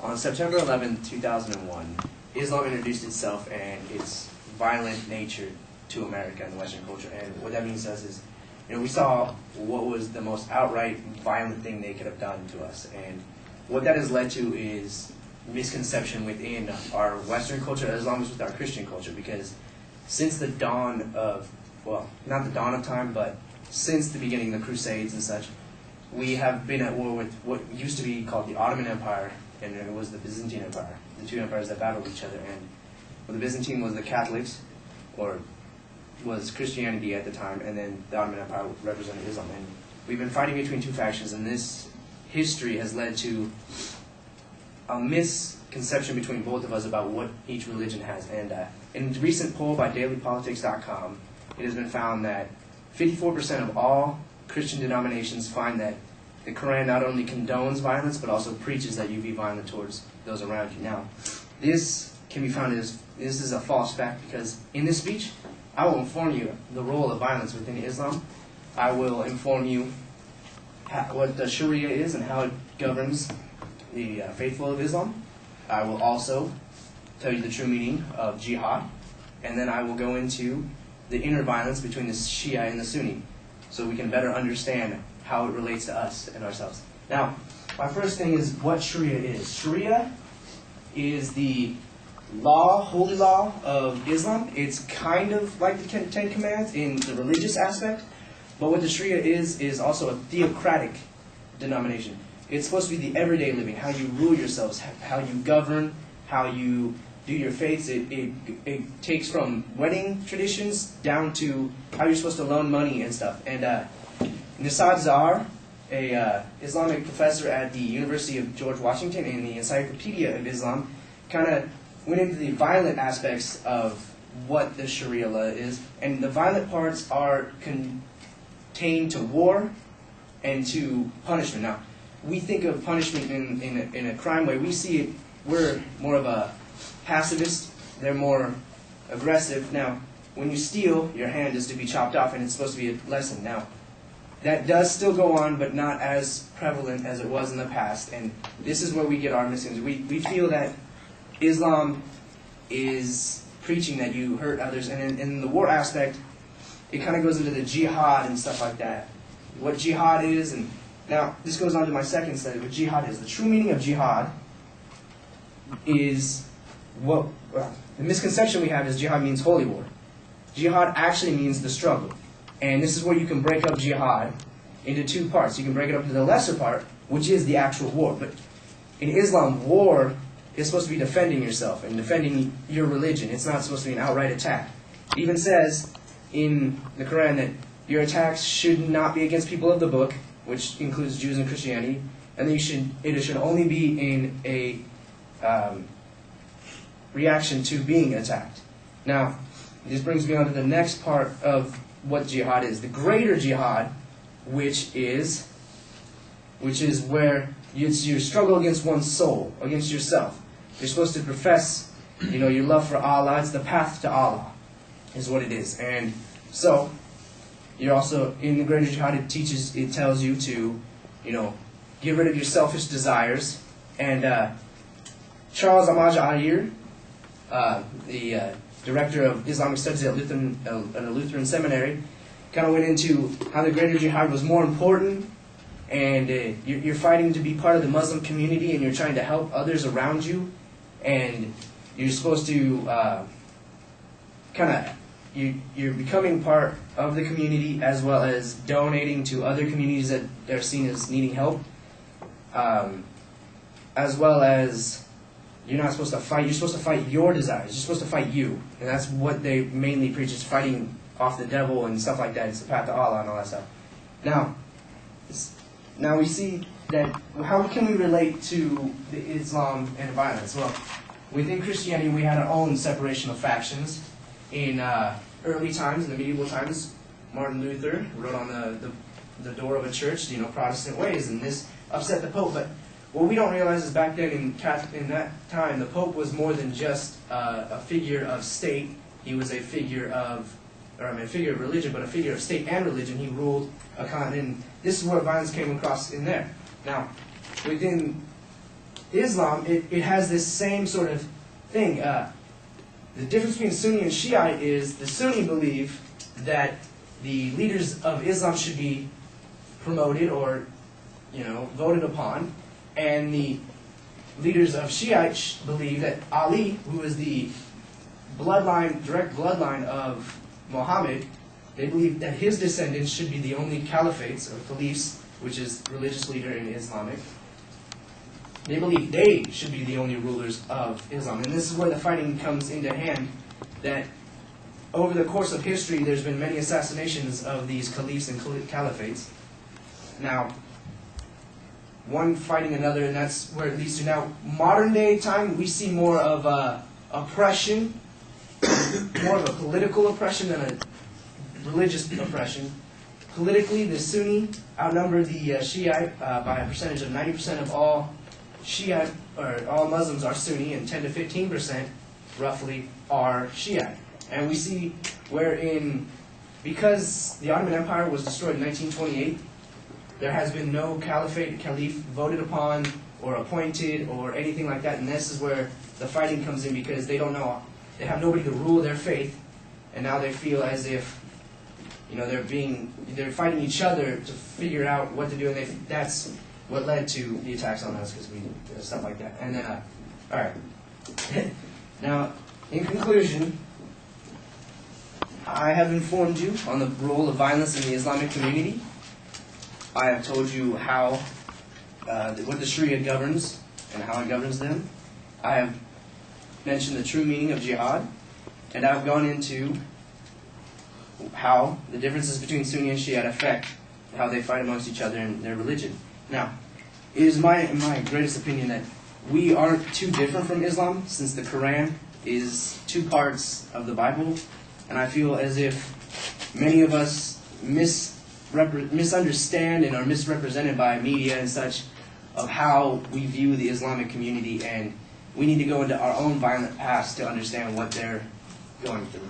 On September 11, 2001, Islam introduced itself and its violent nature to America and Western culture. And what that means to us is, we saw what was the most outright violent thing they could have done to us. And what that has led to is misconception within our Western culture as long as with our Christian culture. Because since the dawn of, well, not the dawn of time, but since the beginning of the Crusades and such, we have been at war with what used to be called the Ottoman Empire, and it was the Byzantine Empire, the two empires that battled each other. And the Byzantine was the Catholics, or was Christianity at the time, and then the Ottoman Empire represented Islam. And we've been fighting between two factions, and this history has led to a misconception between both of us about what each religion has. And in a recent poll by dailypolitics.com, it has been found that 54% of all Christian denominations find that the Quran not only condones violence, but also preaches that you be violent towards those around you. Now, this can be found as, this is a false fact, because in this speech, I will inform you the role of violence within Islam. I will inform you what the Sharia is and how it governs the faithful of Islam. I will also tell you the true meaning of jihad, and then I will go into the inner violence between the Shia and the Sunni, so we can better understand how it relates to us and ourselves. Now, my first thing is what Sharia is. Sharia is the law, holy law of Islam. It's kind of like the Ten Commandments in the religious aspect, but what the Sharia is also a theocratic denomination. It's supposed to be the everyday living, how you rule yourselves, how you govern, how you do your faiths. It takes from wedding traditions down to how you're supposed to loan money and stuff. And Nisad Zahar, a Islamic professor at the University of George Washington in the Encyclopedia of Islam, kind of went into the violent aspects of what the Sharia law is. And the violent parts are contained to war and to punishment. Now, we think of punishment in a crime way. We see it, we're more of a pacifist, they're more aggressive. Now, when you steal, your hand is to be chopped off, and it's supposed to be a lesson. Now, that does still go on, but not as prevalent as it was in the past, and this is where we get our misunderstanding. We feel that Islam is preaching that you hurt others, and in the war aspect, it kind of goes into the jihad and stuff like that. What jihad is, and now this goes on to my second study, what jihad is. The true meaning of jihad is the misconception we have is jihad means holy war. Jihad actually means the struggle. And this is where you can break up jihad into two parts. You can break it up into the lesser part, which is the actual war. But in Islam, war is supposed to be defending yourself and defending your religion. It's not supposed to be an outright attack. It even says in the Quran that your attacks should not be against people of the book, which includes Jews and Christianity, and it should only be in a reaction to being attacked. Now, this brings me on to the next part of what jihad is. The greater jihad, which is where it's your struggle against one's soul, against yourself. You're supposed to profess, your love for Allah. It's the path to Allah, is what it is. And so, you're also, in the greater jihad, it tells you to, get rid of your selfish desires. And Charles Ahmad Ayir, the director of Islamic Studies at a Lutheran seminary, kind of went into how the greater jihad was more important, and you're fighting to be part of the Muslim community, and you're trying to help others around you, and you're supposed to you're becoming part of the community as well as donating to other communities that are seen as needing help, as well as you're not supposed to fight. You're supposed to fight your desires. You're supposed to fight you. And that's what they mainly preach, is fighting off the devil and stuff like that. It's the path to Allah and all that stuff. Now we see that, how can we relate to the Islam and violence? Well, within Christianity, we had our own separation of factions. In early times, in the medieval times, Martin Luther wrote on the door of a church, Protestant ways, and this upset the Pope. But what we don't realize is back then in that time, the Pope was more than just a figure of state. He was a figure of religion, but a figure of state and religion. He ruled a continent. This is where violence came across in there. Now, within Islam, it has this same sort of thing. The difference between Sunni and Shiite is the Sunni believe that the leaders of Islam should be promoted or, voted upon, and the leaders of Shiite believe that Ali, who is the direct bloodline of Muhammad, they believe that his descendants should be the only caliphates or caliphs, which is religious leader in Islamic. They believe they should be the only rulers of Islam. And this is where the fighting comes into hand, that over the course of history, there's been many assassinations of these caliphs and caliphates. Now, one fighting another, and that's where it leads to now. Modern day time, we see more of oppression, more of a political oppression than a religious oppression. Politically, the Sunni outnumber the Shiite by a percentage of 90% of all Shiite, or all Muslims are Sunni, and 10 to 15% roughly are Shiite. And we see because the Ottoman Empire was destroyed in 1928, there has been no caliph voted upon or appointed or anything like that. And this is where the fighting comes in, because they don't know, they have nobody to rule their faith, and now they feel as if they're fighting each other to figure out what to do, and that's what led to the attacks on us, because we did stuff like that. And then, all right. Now, in conclusion, I have informed you on the role of violence in the Islamic community. I have told you what the Sharia governs and how it governs them. I have mentioned the true meaning of jihad, and I've gone into how the differences between Sunni and Shiite affect how they fight amongst each other in their religion. Now, it is my greatest opinion that we aren't too different from Islam, since the Quran is two parts of the Bible, and I feel as if many of us misunderstand and are misrepresented by media and such of how we view the Islamic community, and we need to go into our own violent past to understand what they're going through.